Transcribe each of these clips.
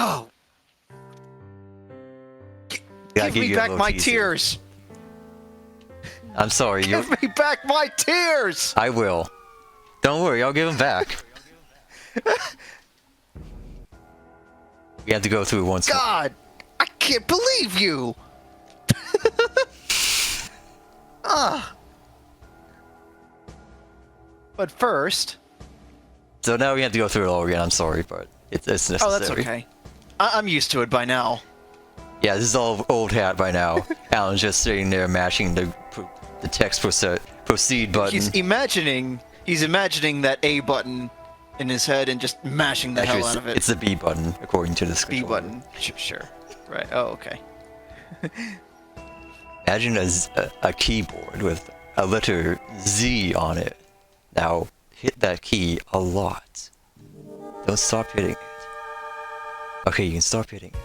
Oh. Give me back my tears. I'm sorry. Give me back my tears. I will. Don't worry, I'll give them back. We have to go through once. God, I can't believe you. But first. So now we have to go through it all again. I'm sorry, but it's necessary. Oh, that's okay. I'm used to it by now. Yeah, this is all old hat by now. Alan's just sitting there mashing the text proceed button. He's imagining that A button in his head and just mashing the hell out of it. It's the B button, according to this. B button. Sure. Right. Oh, okay. Imagine a keyboard with a letter Z on it. Now, hit that key a lot. Don't stop hitting it. Okay, you can stop hitting it.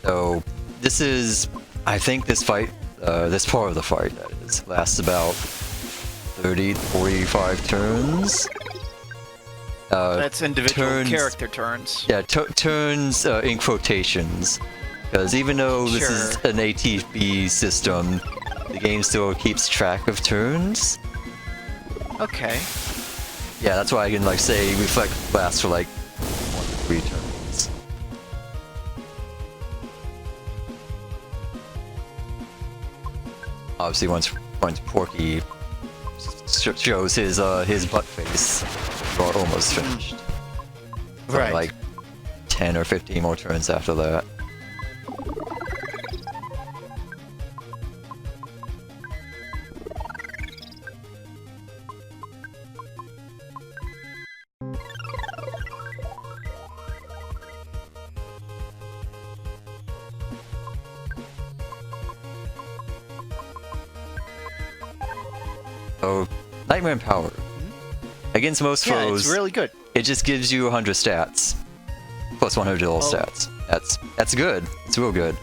So, this is, I think this fight, this part of the fight, that is, lasts about 30 to 45 turns. That's individual character turns. Yeah, turns in quotations. Because even though this is an ATB system, the game still keeps track of turns. Okay. Yeah, that's why I can like say Reflect lasts for like 1 to 3 turns. Obviously, once Porky shows his butt face, you're almost finished. Right. Like 10 or 15 more turns after that. So, Nightmare and Power. Against most foes, it's really good. It just gives you 100 stats. Plus 100 all stats. That's good. It's real good.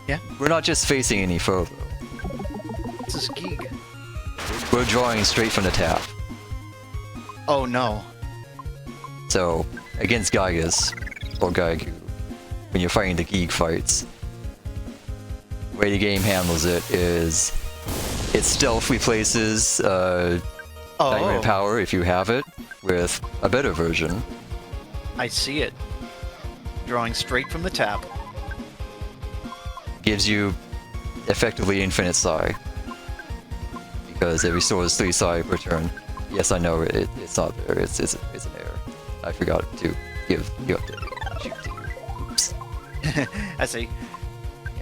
Yeah. We're not just facing any foe, though. This is geek. We're drawing straight from the tap. Oh no. So, against Gygus, or Gaigu, when you're fighting the geek fights, the way the game handles it is it stealth replaces Nightmare and Power, if you have it, with a better version. I see it. Drawing straight from the tap. Gives you effectively infinite psi. Because it restores 3 psi per turn. Yes, I know it's not there. It's an error. I forgot to give the update. Oops. I see.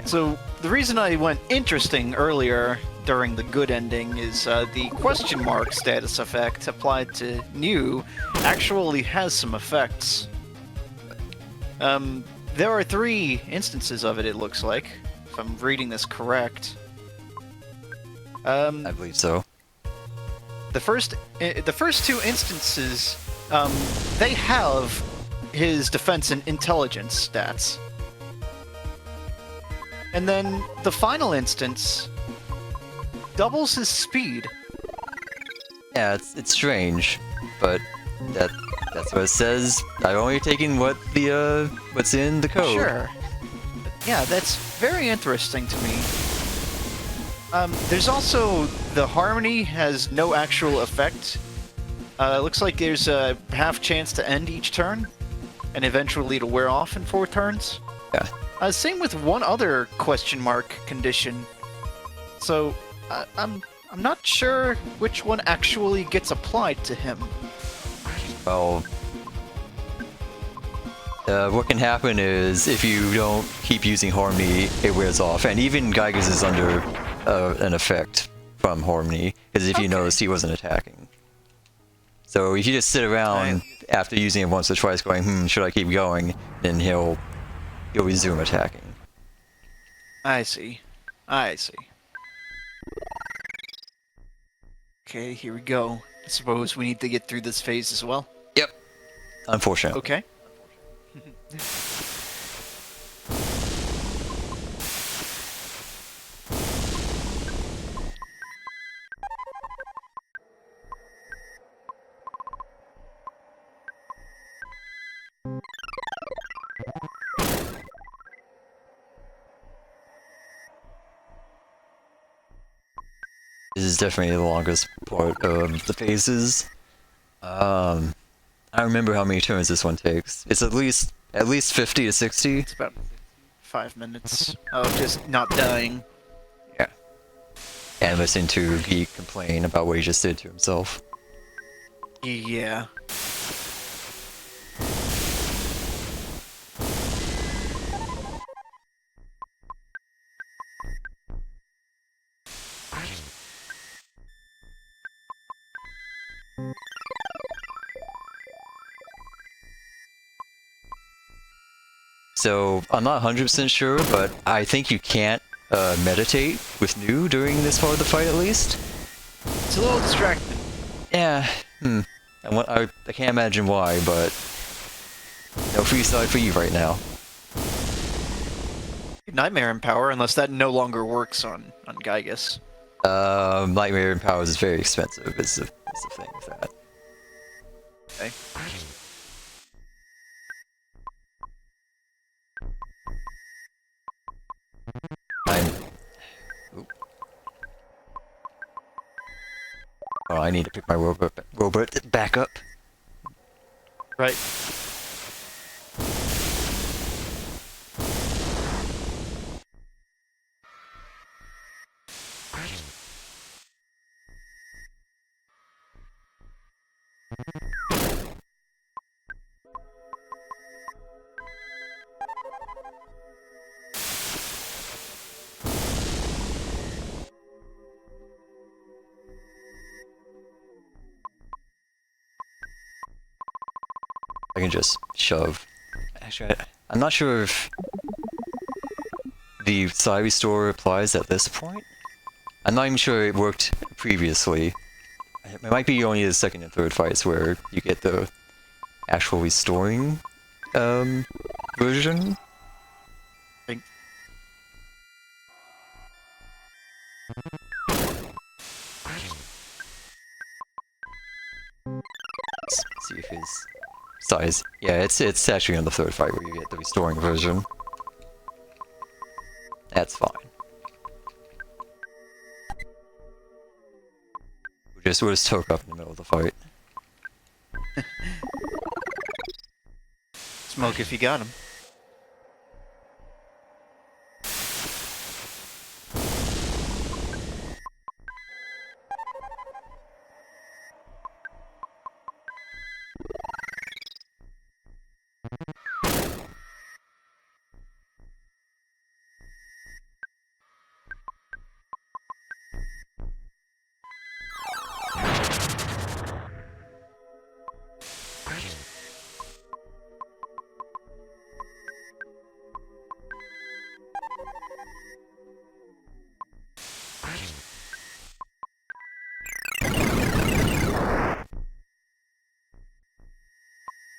So the reason I went interesting earlier during the good ending is the question mark status effect applied to Niiue actually has some effects. There are 3 instances of it, it looks like, if I'm reading this correct. I believe so. The first 2 instances, they have his defense and intelligence stats. And then the final instance doubles his speed. Yeah, it's strange, but that's what it says. I'm only taking what's in the code. Sure. Yeah, that's very interesting to me. There's also the Harmony has no actual effect. It looks like there's a half chance to end each turn, and eventually to wear off in 4 turns. Yeah. Same with one other question mark condition. So, I'm not sure which one actually gets applied to him. Well, what can happen is if you don't keep using Harmony, it wears off, and even Gygus is under an effect from Harmony, because if you notice, he wasn't attacking. So if you just sit around after using it once or twice going, should I keep going? Then he'll resume attacking. I see. I see. Okay, here we go. I suppose we need to get through this phase as well. Yep. Unfortunate. Okay. This is definitely the longest part of the phases. I don't remember how many turns this one takes. It's at least 50 to 60. It's about 5 minutes of just not dying. Yeah. And listening to Geek complain about what he just did to himself. Yeah. So, I'm not 100% sure, but I think you can't meditate with Niiue during this part of the fight at least. It's a little distracting. Yeah, I can't imagine why, but no free side for you right now. Nightmare in power, unless that no longer works on Gygus. Nightmare in Powers is very expensive, is the thing with that. Okay. Oh, I need to pick my robot back up. Right. I can just shove. Actually, I'm not sure if the side restore applies at this point. I'm not even sure it worked previously. It might be only the second and third fights where you get the actual restoring version. Think. Let's see if his size. Yeah, it's actually on the third fight where you get the restoring version. That's fine. We'll just toke up in the middle of the fight. Smoke if you got him.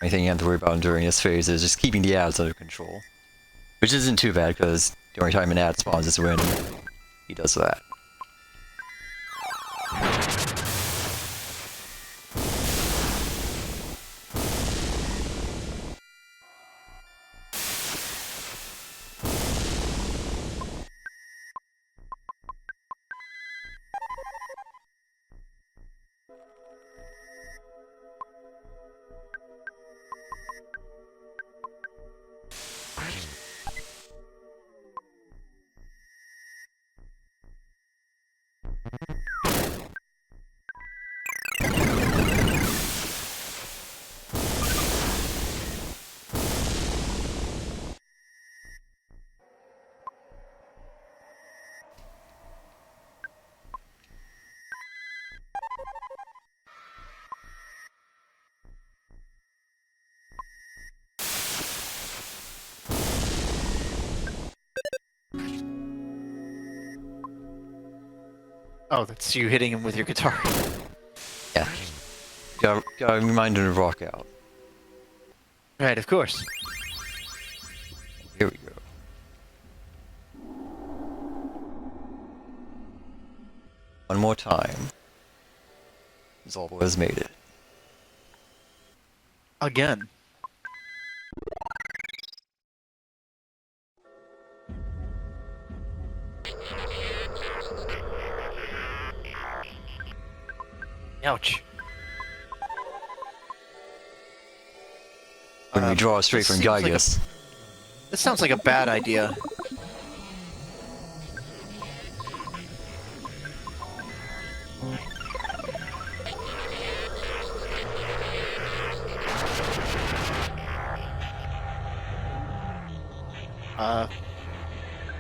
Only thing you have to worry about during this phase is just keeping the ads under control. Which isn't too bad, because the only time an ad spawns is when he does that. Oh, that's you hitting him with your guitar. Yeah. Gotta remind him to rock out. Right, of course. Here we go. One more time. Zolbo has made it. Again. Ouch. When we draw straight from Gygus. This sounds like a bad idea.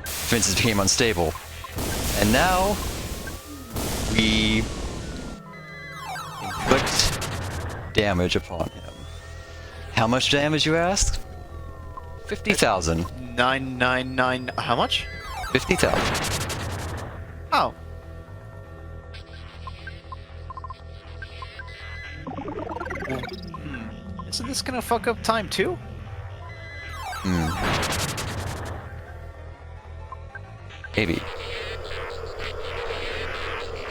Defenses became unstable. And now we inflict damage upon him. How much damage, you ask? 50,000. 999. How much? 50,000. Oh. Isn't this gonna fuck up time too? Maybe.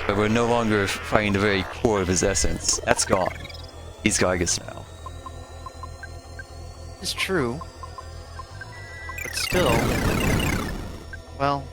But we're no longer fighting the very core of his essence. That's gone. He's Gygus now. It's true. But still. Well.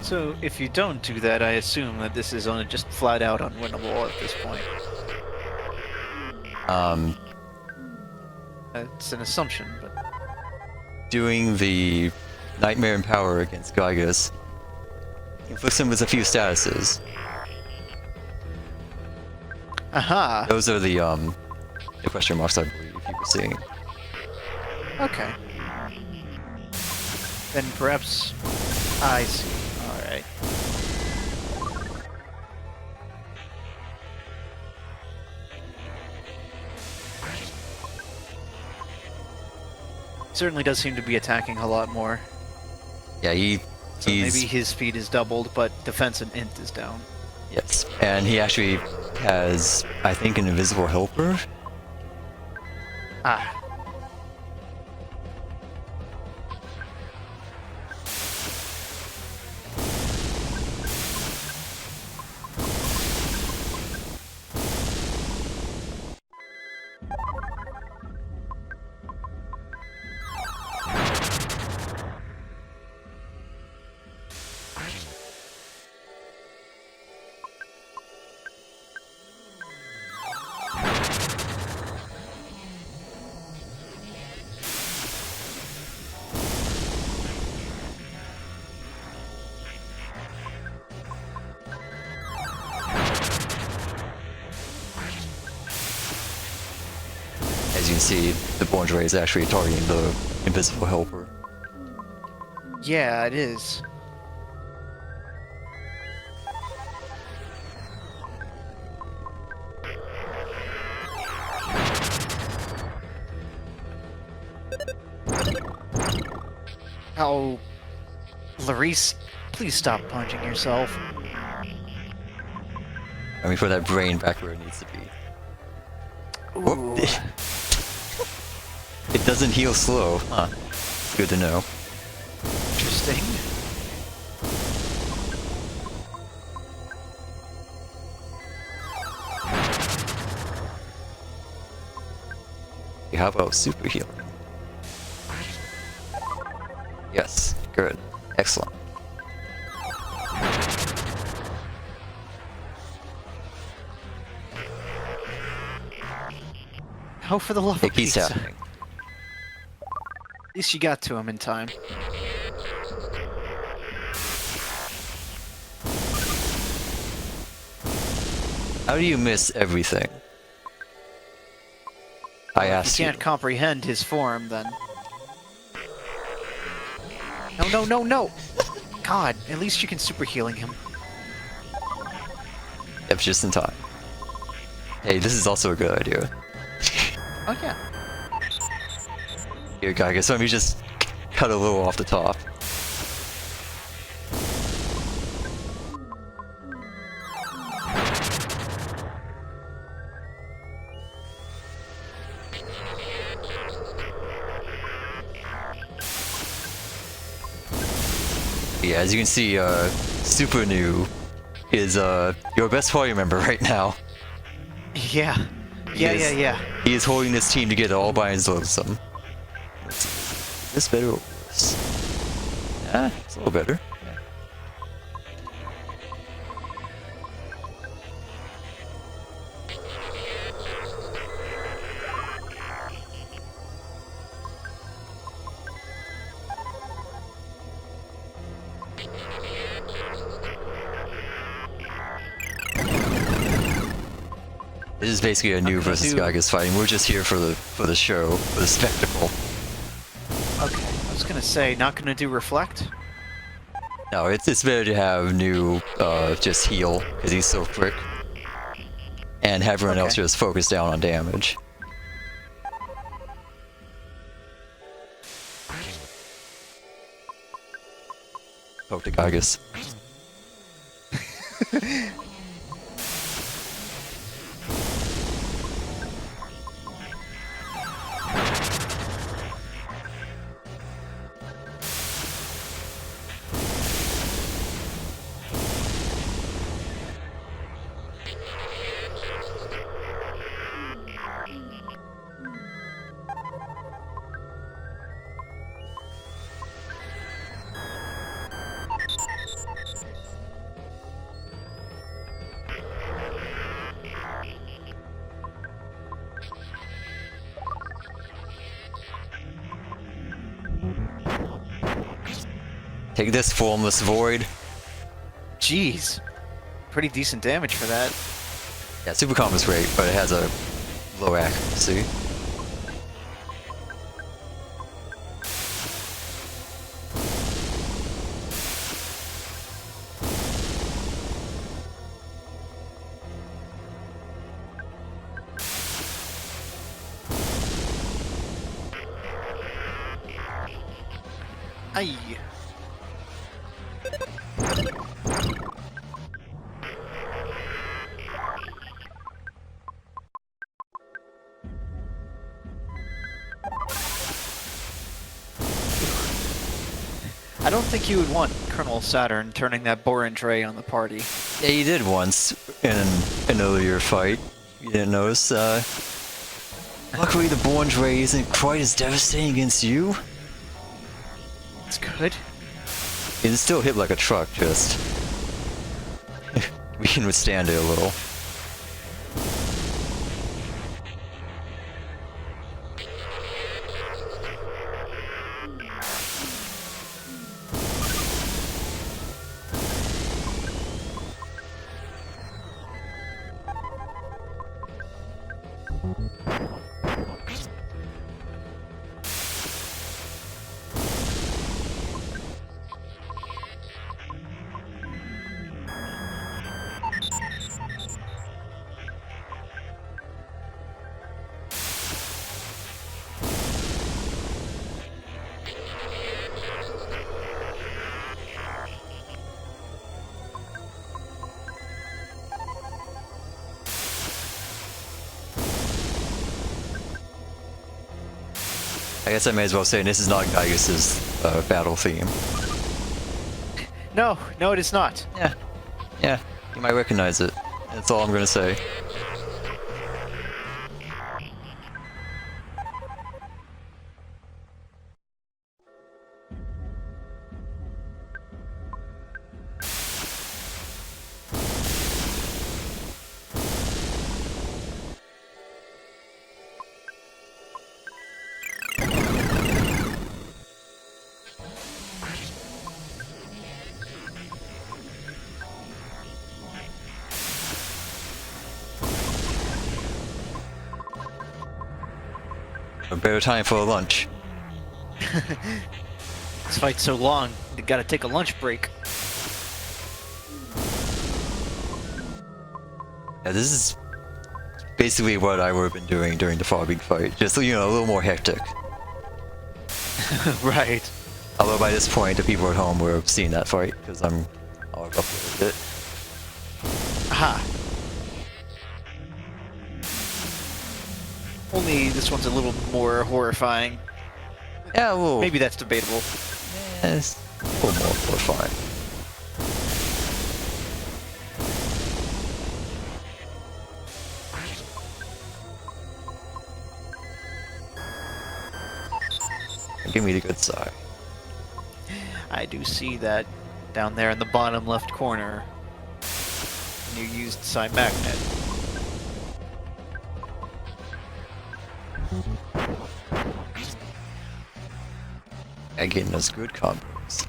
So, if you don't do that, I assume that this is just flat out unwinnable at this point. It's an assumption, but... Doing the Nightmare in Power against Gygus inflicts him with a few statuses. Aha! Those are the question marks, I believe, you were seeing. Okay. Then perhaps... I see. Alright. Certainly does seem to be attacking a lot more. Yeah, So he's... maybe his speed is doubled, but defense and int is down. Yes, and he actually has, I think, an invisible helper. Ah. As you can see, the Born Ray is actually targeting the invisible helper. Yeah, it is. Oh, Larice, please stop punching yourself. Let me put that brain back where it needs to be. Ooh. Whoop. It doesn't heal slow. Huh. Good to know. Interesting. How about super healing? Yes, good. Excellent. Oh, for the love It of keeps pizza. happening. At least you got to him in time. How do you miss everything? I If asked you you. can't comprehend his form, then... No, no, no, no! God, at least you can super healing him. Yep, just in time. Hey, this is also a good idea. Oh, yeah. Here, Gygus, let me just cut a little off the top. Yeah, as you can see, Super New is your best party member right now. Yeah. Yeah. He is holding this team together all by his lonesome. Let's see. Is this better or worse? Yeah, it's a little better. This is basically a new versus Gygus fighting. We're just here for the show, for the spectacle. Okay, I was gonna say, not gonna do reflect? No, it's better to have new just heal, because he's so quick. And have everyone else just focus down on damage. Poke the Gygus. Take this, formless void. Jeez. Pretty decent damage for that. Yeah, super combo's great, but it has a low accuracy. Aye. I don't think you would want Colonel Saturn turning that Borin tray on the party. Yeah, you did once in an earlier fight. You didn't notice, luckily the Born Ray isn't quite as devastating against you. It's good. It is still hit like a truck, just... we can withstand it a little. I guess I may as well say this is not Gygus' battle theme. No, it is not. Yeah, you might recognize it. That's all I'm gonna say. A better time for a lunch. This fight's so long, you gotta take a lunch break. Yeah, this is basically what I would have been doing during the fobbing fight. Just, you know, a little more hectic. Right. Although by this point, the people at home would have seen that fight, because I've uploaded it. Aha. Only this one's a little more horrifying. Yeah, well, Maybe that's debatable. yeah, it's a little more horrifying. Give me the good side. I do see that down there in the bottom left corner. You used Psi Magnet. Getting those good combos.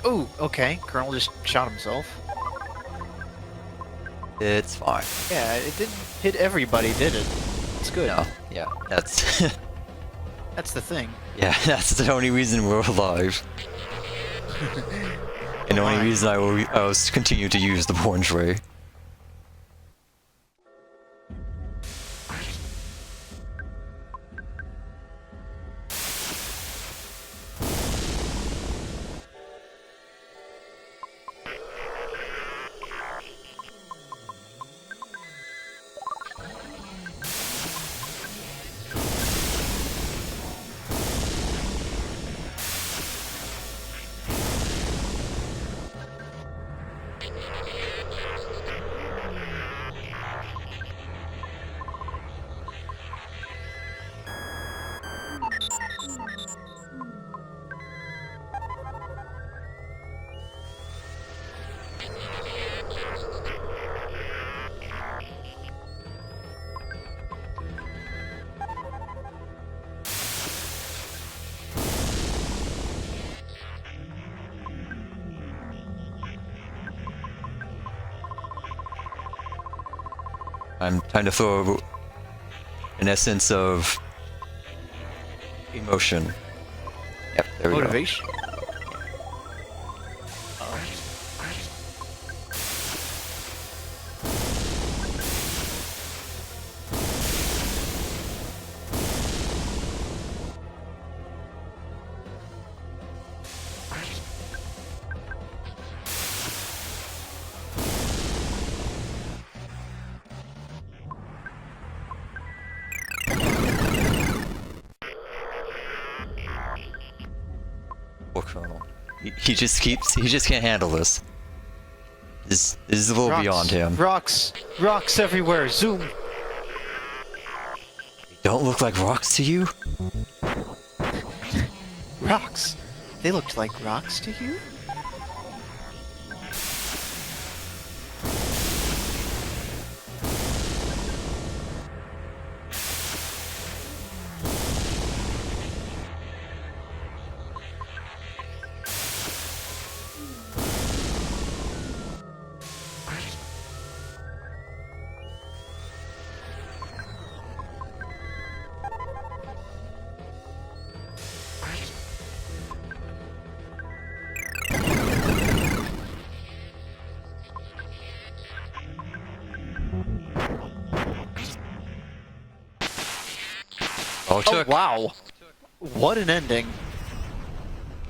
Ooh, okay. Colonel just shot himself. It's fine. Yeah, it didn't hit everybody, did it? It's good. No, yeah, that's That's the thing. yeah, that's the only reason we're alive, and the only Fine. reason I will continue to use the orange ray. I'm trying to throw an essence of emotion. Yep, there we go. Motivation. Poor Colonel. He just can't handle this. This is a little Rocks. beyond him. Rocks. Rocks everywhere. Zoom. They don't look like rocks to you? Rocks. They looked like rocks to you? All it Oh, took. wow. What an ending.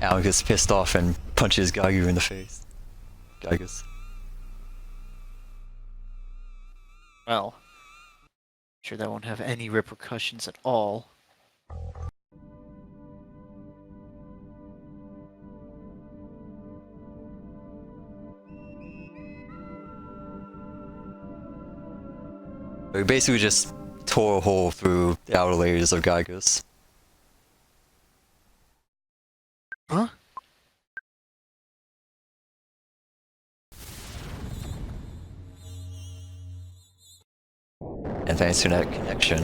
Alan gets pissed off and punches Gaigu in the face. Gygus. Well, sure that won't have any repercussions at all. We basically just tore a hole through the outer layers of Gygus. Huh? And thanks to that connection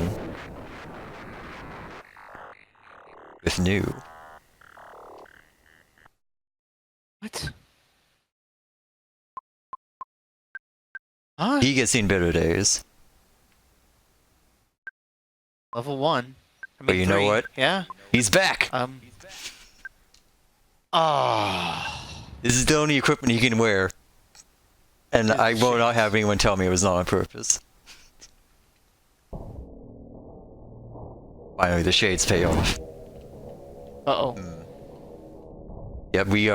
with Niiue. What? Huh? He gets seen better days. Level 1. I mean, But you know 3. what? Yeah? He's back! This is the only equipment he can wear. And I will not have anyone tell me it was not on purpose. Finally, the shades pay off. Uh-oh. Yep, we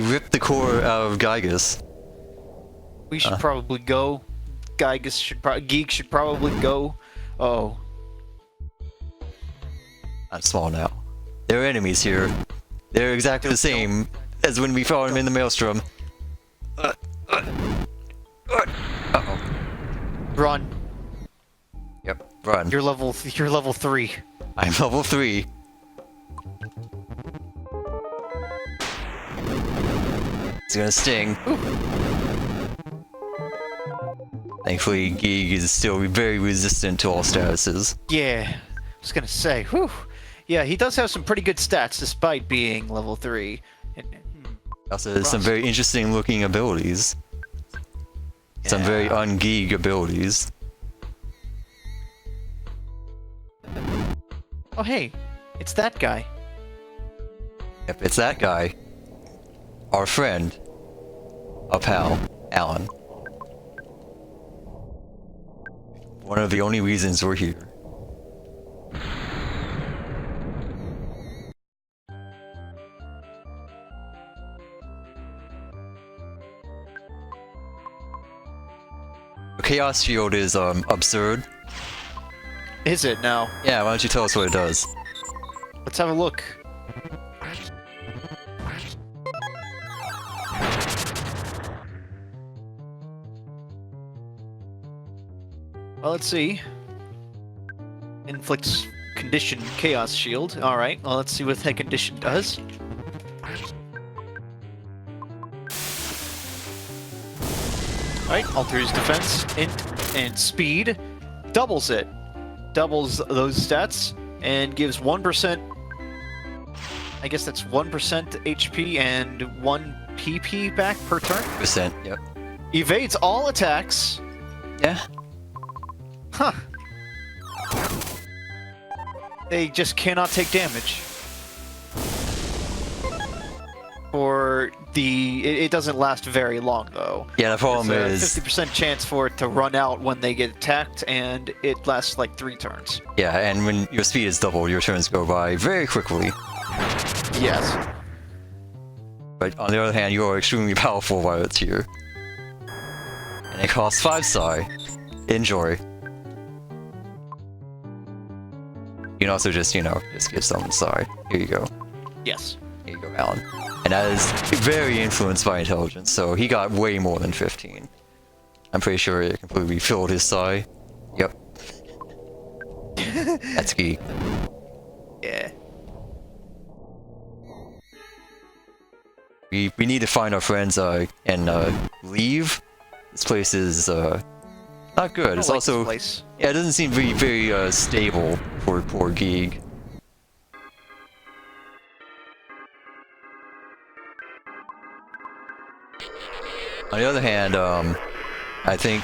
ripped the core out of Gygus. We should probably go. Gygus should Geek should probably go. Oh. I'm small now. There are enemies here. They're exactly the same as when we fought him in the Maelstrom. Uh-oh. Run. Yep, run. You're level 3. I'm level 3. It's gonna sting. Ooh. Thankfully, Geek is still very resistant to all statuses. Yeah. I was gonna say, whew. Yeah, he does have some pretty good stats despite being level 3. And, Also, has some very interesting looking abilities. Some very un-Geek abilities. Oh hey, it's that guy. Yep, it's that guy. Our friend. Our pal, Alan. One of the only reasons we're here. The Chaos Shield is absurd. Is it now? Yeah, why don't you tell us what it does? Let's have a look. Well, let's see. Inflicts condition Chaos Shield. Alright, well, let's see what that condition does. Alright, alters defense, int, and speed. Doubles it. Doubles those stats, and gives 1%. I guess that's 1% HP and 1 PP back per turn. Percent, yep. Evades all attacks. Yeah. Huh. They just cannot take damage. For the... It doesn't last very long, though. Yeah, the problem is... There's a 50% chance for it to run out when they get attacked, and it lasts like 3 turns. Yeah, and when your speed is doubled, your turns go by very quickly. Yes. But on the other hand, you are extremely powerful while it's here. And it costs 5 psi. Enjoy. You can also just, you know, just give someone psi. Here you go. Yes. Here you go, Alan. And that is very influenced by intelligence, so he got way more than 15. I'm pretty sure it completely filled his psi. Yep. That's key. Yeah. We need to find our friends and leave. This place is not good. It's like also this place. yeah, it doesn't seem very stable for poor Geek. On the other hand, I think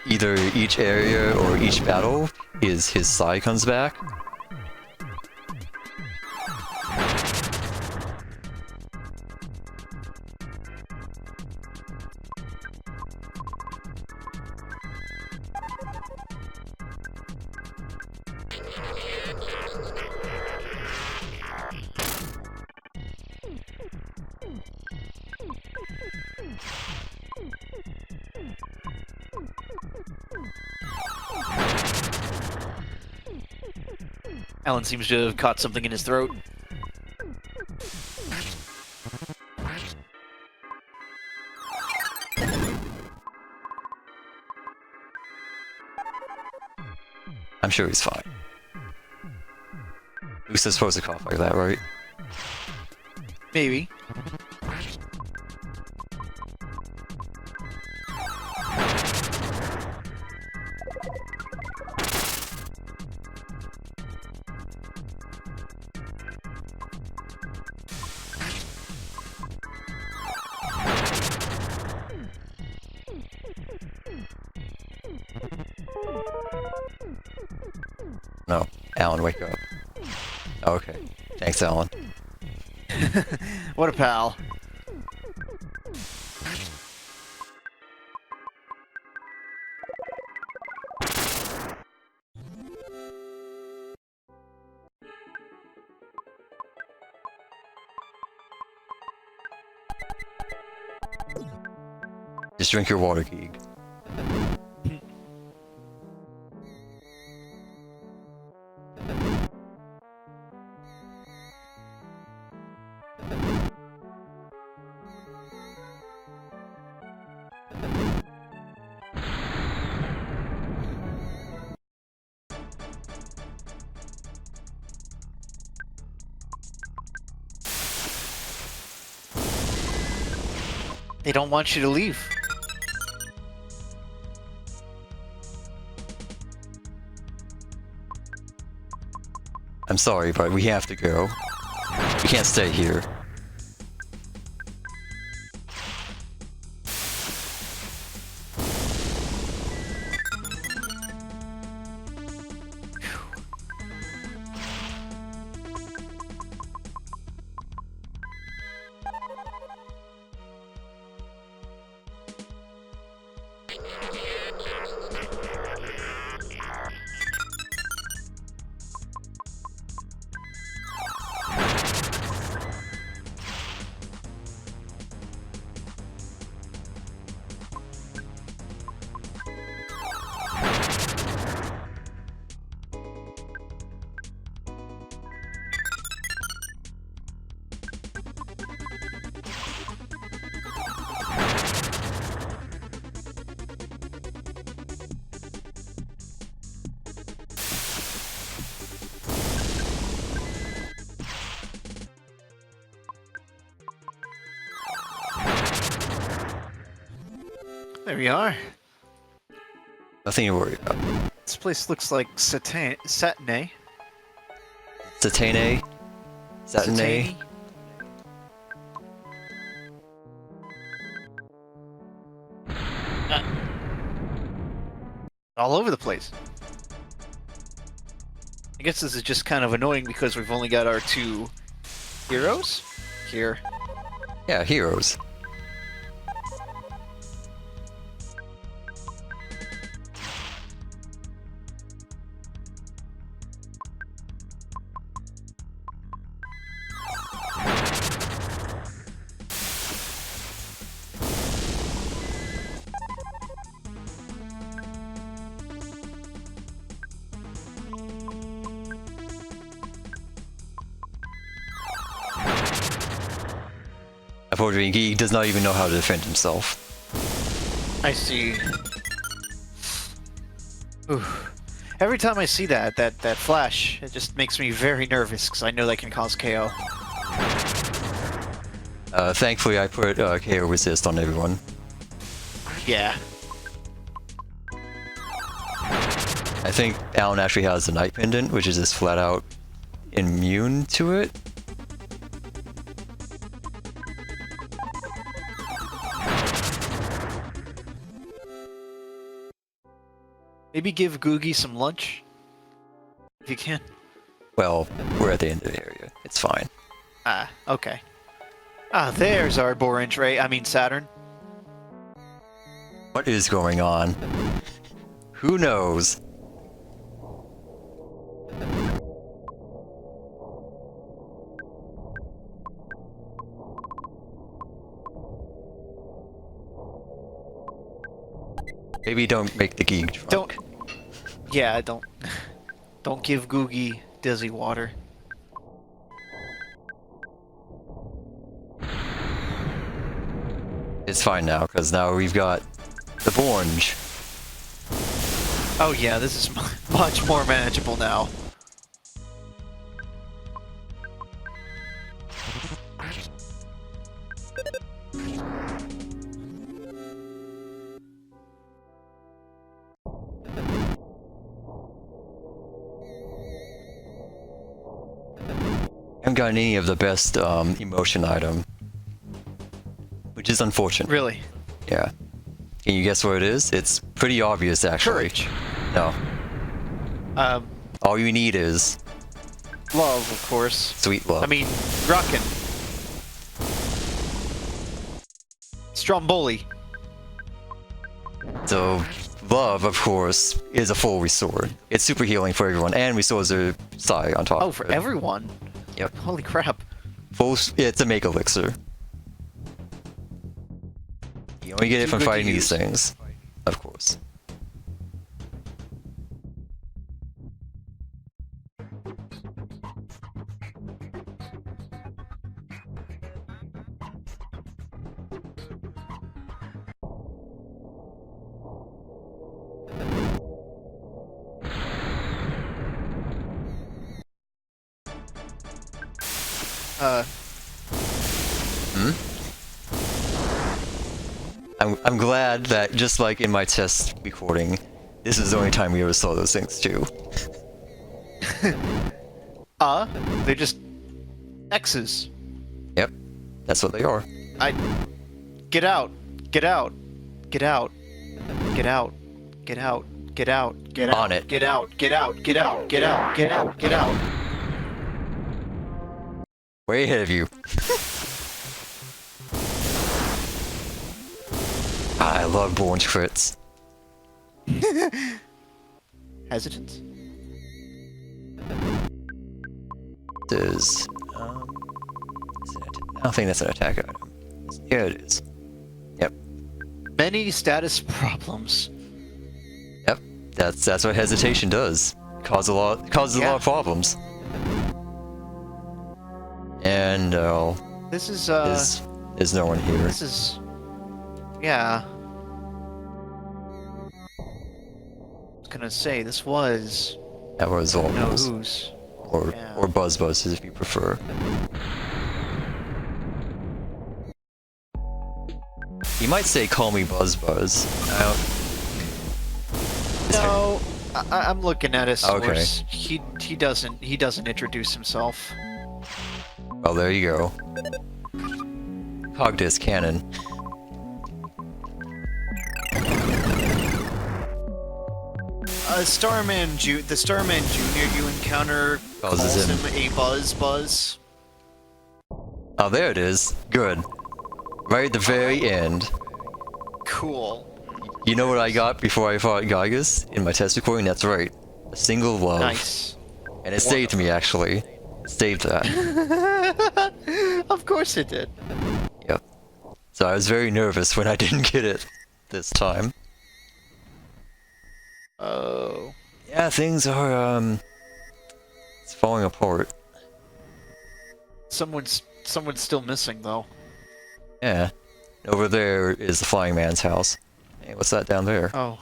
either each area or each battle is his psi comes back. Alan seems to have caught something in his throat. I'm sure he's fine. Who's supposed to cough like that, right? Maybe. No. Alan, wake up. Okay. Thanks, Alan. What a pal. Just drink your water, Geek. They don't want you to leave. I'm sorry, but we have to go. We can't stay here. There we are. Nothing to worry about. This place looks like Satine. Satane? Satane? Satine? All over the place. I guess this is just kind of annoying because we've only got our two heroes here. Yeah, heroes. Unfortunately, he does not even know how to defend himself. I see. Ooh. Every time I see that flash, it just makes me very nervous because I know that can cause KO. Thankfully, I put KO resist on everyone. Yeah. I think Alan actually has the Night Pendant, which is just flat out immune to it. Maybe give Goodguy some lunch? If you can. Well, we're at the end of the area. It's fine. Ah, okay. Ah, there's our Saturn. What is going on? Who knows? Maybe don't make the geek drunk. Don't. Yeah, don't. Don't give Googie dizzy water. It's fine now, because now we've got the orange. Oh yeah, this is much more manageable now. I haven't gotten any of the best emotion item, which is unfortunate. Really? Yeah. Can you guess what it is? It's pretty obvious, actually. Courage. No. All you need is Love, of course. sweet love. I mean, Ruckin. Stromboli. So, love, of course, is a full restore. It's super healing for everyone, and restores their psi on top. Oh, of for it. everyone? Yep. Holy crap. It's a make elixir. You only get it Too from good to fighting use. these things, of course. I'm glad that, just like in my test recording, this is the only time we ever saw those things too. They're just X's. Yep, that's what they are. Get out. Get out. Get out. Get out. Get out. Get out. Get out. On it. Get out. Get out. Get out. Get out. Get out. Get out. Way ahead of you. I love orange crits. Hesitant? Is I don't think that's an attack item. Yeah, it is. Yep. Many status problems. Yep. That's what hesitation does. Causes a lot of problems. And This is, there's no one here. This is... Yeah. I was gonna say, this was... That was all No those. who's. Or Yeah. or buzz buzzes if you prefer. You might say call me Buzz Buzz. No, I'm looking at his Okay. source. He doesn't introduce himself. Well, there you go. Cogdis Cannon. The Starman Jr. you encounter Buzzes calls him. him a Buzz. Oh, there it is. Good. Right at the very end. Cool. You know what I got before I fought Gygus in my test recording? That's right. A single love. Nice. And it saved me, actually. It saved that. Of course it did. Yep. So I was very nervous when I didn't get it this time. Oh. Yeah, things are, it's falling apart. Someone's still missing though. Yeah. Over there is the Flying Man's house. Hey, what's that down there? Oh.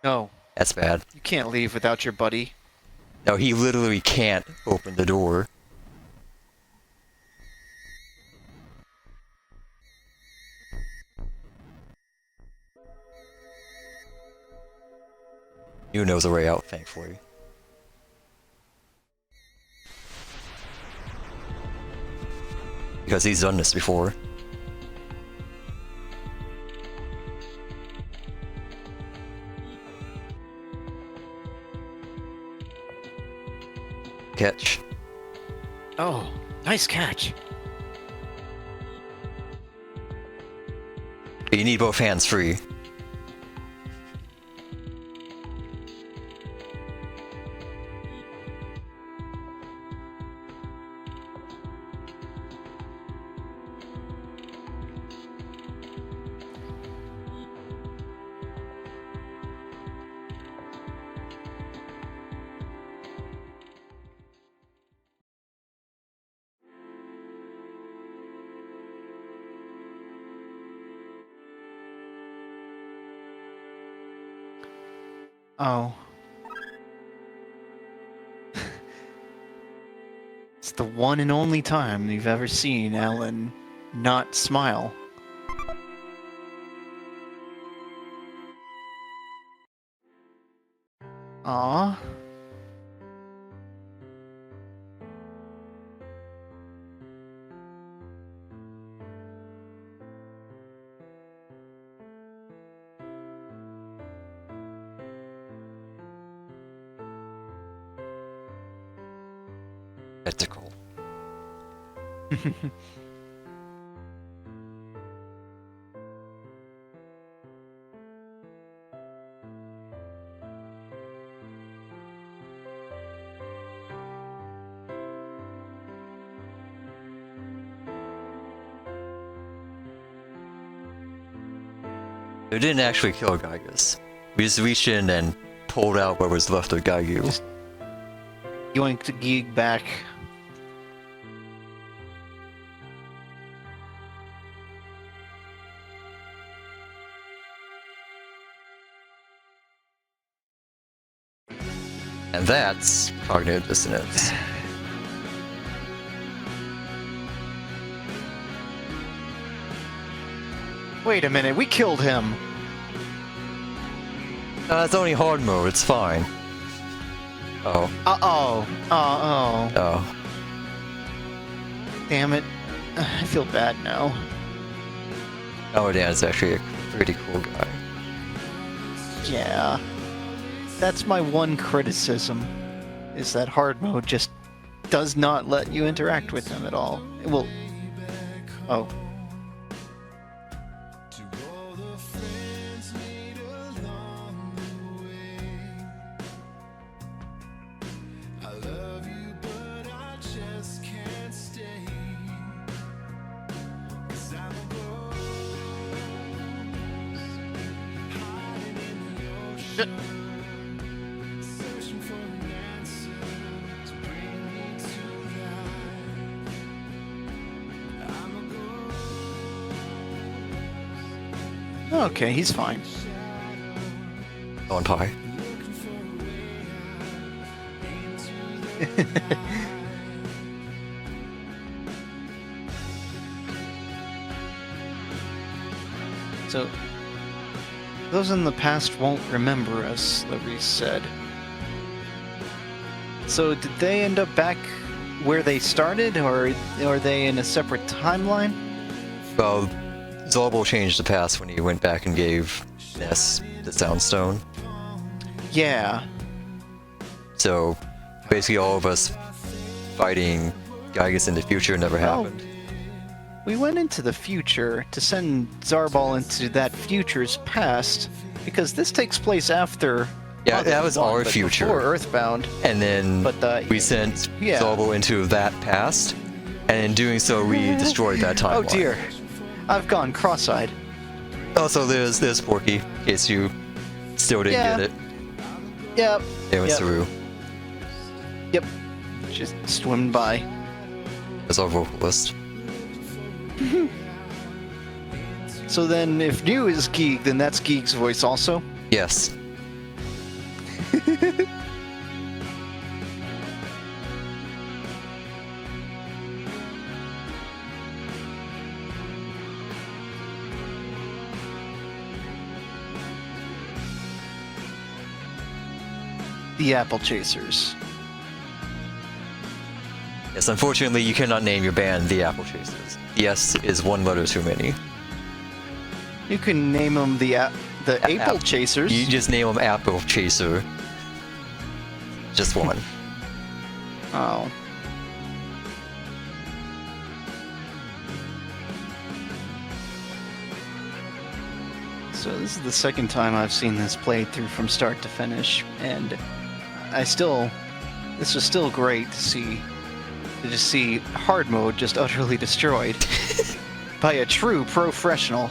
No, That's bad. you can't leave without your buddy. No, he literally can't open the door. Niiue knows a way out, thankfully. Because he's done this before. Catch. Oh, nice catch. But you need both hands free. Oh. It's the one and only time you've ever seen Alan not smile. Aww. Ethical. We didn't actually kill Gygus. We just reached in and pulled out what was left of Gygu. Just yoinked the geek back. And that's cognitive dissonance. Wait a minute, we killed him! It's only hard mode, it's fine. Oh. Uh-oh. Uh-oh. Oh. Damn it. I feel bad now. Oh, Dan's actually a pretty cool guy. Yeah. That's my one criticism, is that hard mode just does not let you interact with him at all. Well... Oh. Okay, he's fine. On pie. So, those in the past won't remember us, Laurice said. So, did they end up back where they started, or are they in a separate timeline? Well, Zorbo changed the past when he went back and gave Ness the Soundstone. Yeah. So, basically all of us fighting Gygus in the future never happened. We went into the future to send Zarbal into that future's past, because this takes place after... Yeah, that was our but future. Before Earthbound. And then we sent Zorbo into that past, and in doing so we destroyed that timeline. Oh dear. I've gone cross-eyed. Also, there's Porky, in case you still didn't get it. Yep. It was Saru. Yep. Just swim by. As our vocalist. So then, if Niiue is Geek, then that's Geek's voice also? Yes. The Apple Chasers. Yes, unfortunately you cannot name your band The Apple Chasers. The S is one letter too many. You can name them the Apple Chasers. You just name them Apple Chaser. Just one. Oh. So this is the second time I've seen this played through from start to finish, and this was still great to just see hard mode just utterly destroyed by a true professional.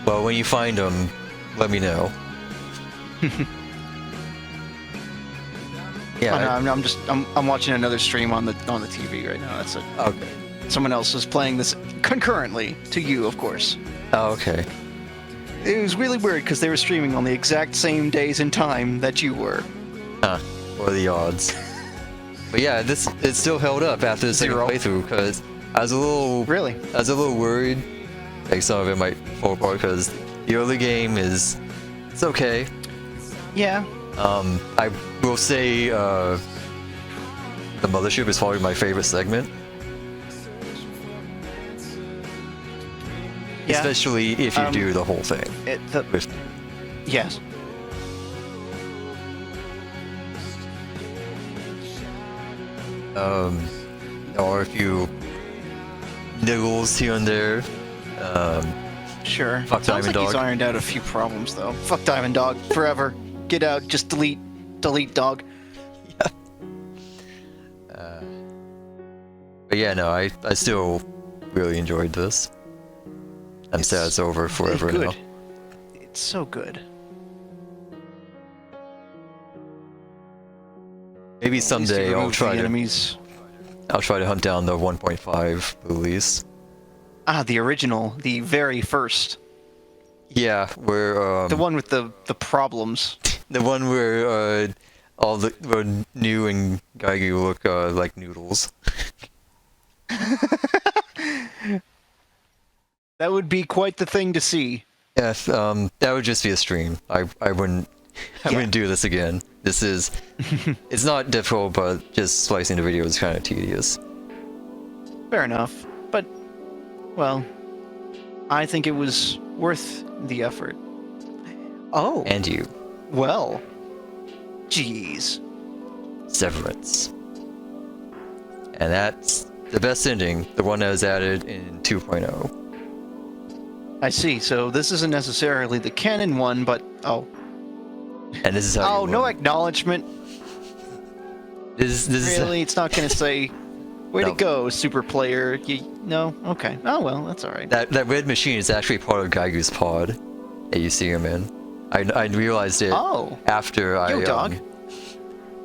Well, when you find them, let me know. Yeah. I'm watching another stream on the TV right now. That's it. Okay. Someone else is playing this concurrently to you, of course. Oh, okay. it was really weird because they were streaming on the exact same days and time that you were. Huh. What are the odds? But yeah, it still held up after the second Zero. playthrough because I was a little worried, like some of it might fall apart because the early game it's okay. Yeah. I will say the mothership is probably my favorite segment. Yeah. Especially if you do the whole thing. Yes. There are a few niggles here and there. Sure. Fuck Sounds Diamond like he's Dog. ironed out a few problems, though. Fuck Diamond Dog. Forever. Get out. Just delete. Delete dog. But yeah, no, I still really enjoyed this. I'm sad it's over forever good. now. It's so good. Maybe someday I'll try to enemies. I'll try to hunt down the 1.5 release. Ah, the original, the very first, Yeah, where the one with the problems. the one where where Niiue and Gaigu look like noodles. That would be quite the thing to see. Yes, that would just be a stream. I wouldn't do this again. This is it's not difficult, but just splicing the video is kind of tedious. Fair enough, but well, I think it was worth the effort. Oh, And you, well, jeez. Severance. And that's the best ending, the one that was added in 2.0. I see. So this isn't necessarily the canon one, but And this is how you no win. acknowledgement. This is Really, it's not gonna say, "Way No. to go, super player." No, okay. Oh well, that's all right. that red machine is actually part of Gaigu's pod that you see him in. I realized it Oh, after yo, dog.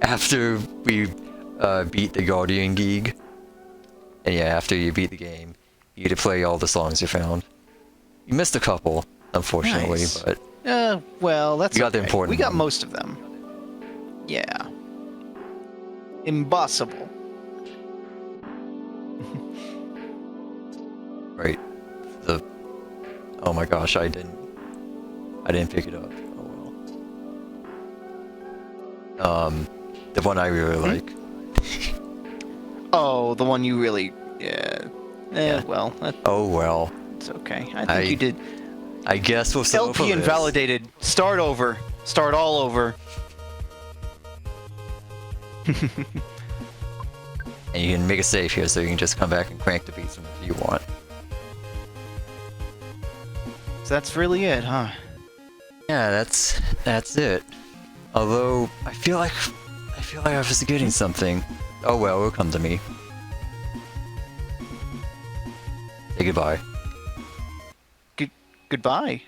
After we beat the Guardian Geek. And yeah, after you beat the game, you get to play all the songs you found. You missed a couple, unfortunately, Nice. but Well, that's You got the okay. important We got one. most of them. Yeah. Impossible. right. Oh my gosh, I didn't pick it up. Oh well. The one I really like. Oh, the one you really, yeah. Yeah. Well, Oh well. that's okay. I think you did. I guess we'll settle for LP this. invalidated. Start over. Start all over. And you can make a save here, so you can just come back and crank the beats whenever you want. So that's really it, huh? Yeah, that's it. Although I feel like I was forgetting something. Oh well, it'll come to me. Say goodbye. Goodbye.